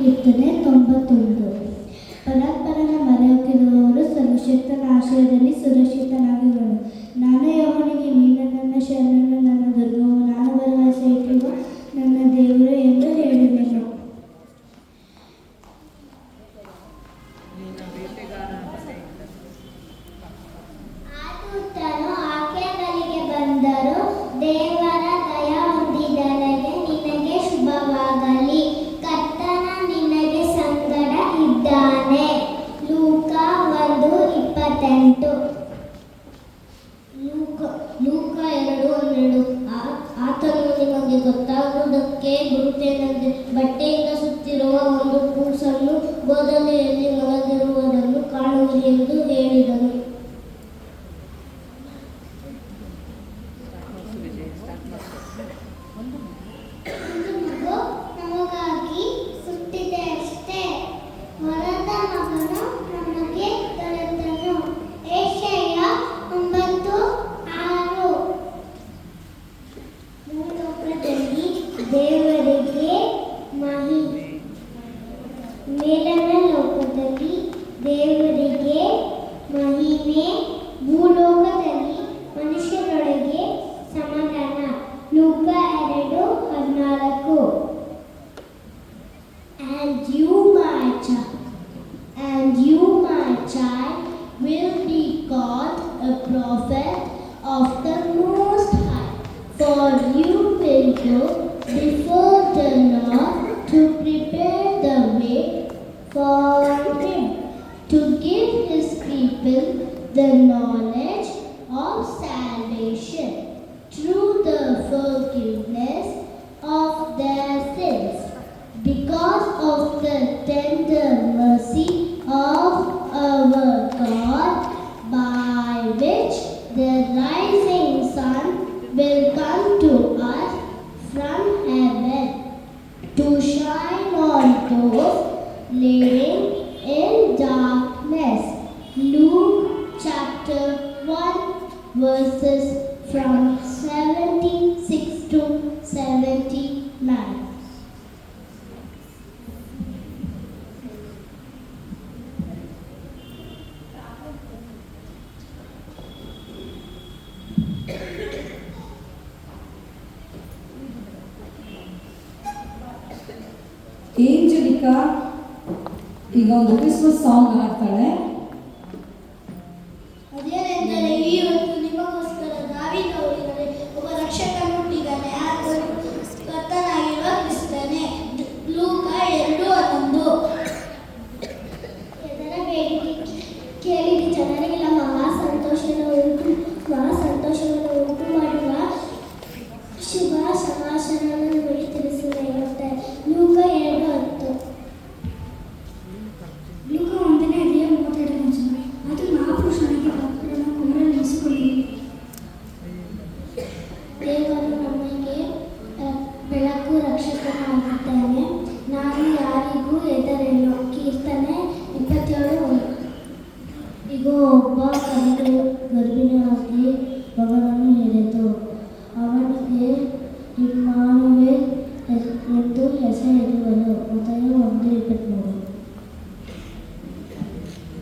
ಕೀರ್ತನೆ 91. ಪರಾತ್ಪರನ ಮೊರೆಹೊಕ್ಕಿರುವವರು ಸರ್ವಶಕ್ತನ ಆಶ್ರಯದಲ್ಲಿ ಸುರಕ್ಷಿತನಾಗಿರುವನು. ನಾನು ಯೆಹೋವನಿಗೆ, ನೀನು ನನ್ನ ಶರಣನು, ನನ್ನ ದುರ್ಗವು, ನಾನು ಭರವಸೆ ಇಟ್ಟಿರುವ ನನ್ನ ದೇವರು ಎಂದು ಹೇಳಿದೆನು. ಆತನು ಆಕೆಯ ಬಳಿಗೆ ಬಂದರು, ದೇವರ ದಯ ಹೊಂದಿದವರಿಗೆ ನಿನಗೆ ಶುಭವಾಗಲಿ, ಕರ್ತನ ನಿನಗೆ ಸಂಗಡ ಇದ್ದಾನೆ. ಲೂಕ 1:28. ಲೂಕ 2:12. ಆತನು ನಿಮಗೆ ಗೊತ್ತಾಗುವುದಕ್ಕೆ ಗುರುತೇನೆಂದರೆ ಬಟ್ಟೆಯಿಂದ ಸುತ್ತಿರುವ ಒಂದು ಕೂಸನ್ನು ಗೋದಲಿಯಲ್ಲಿ ಮಲಗಿರುವುದನ್ನು ಕಾಣುವಿರಿ ಎಂದು ಹೇಳಿದನು. ನಮಗಾಗಿ ಸುಟ್ಟಿದೆ ಅಷ್ಟೇ, ವರದ ಮಗನು ನಮಗೆ ದೊರೆತನು. ಯೆಶಾಯ 9:6. ಭೂಲೋಕದಲ್ಲಿ ದೇವರಿಗೆ ಮಹಿಮೆ, ಮೇಲನ ಲೋಕದಲ್ಲಿ ದೇವರಿಗೆ ಮಹಿಮೆ, ಭೂಲೋಕದಲ್ಲಿ ಮನುಷ್ಯರೊಳಗೆ ಸಮಾಧಾನ. ಲೂಕ 2:14. And you, my child, will be called a prophet of the Most High, for you will go before the Lord to prepare the way for him, to give his people the knowledge of salvation through the forgiveness of their sins, because of the tender mercy of our God, by which the rising sun will come to us from heaven, to shine on those living in darkness. Luke chapter 1 verses from 76 to 79. ಏಂಜಲಿಕಾ ಈಗ ಒಂದು Christmas song ಹಾಡ್ತಾಳೆ.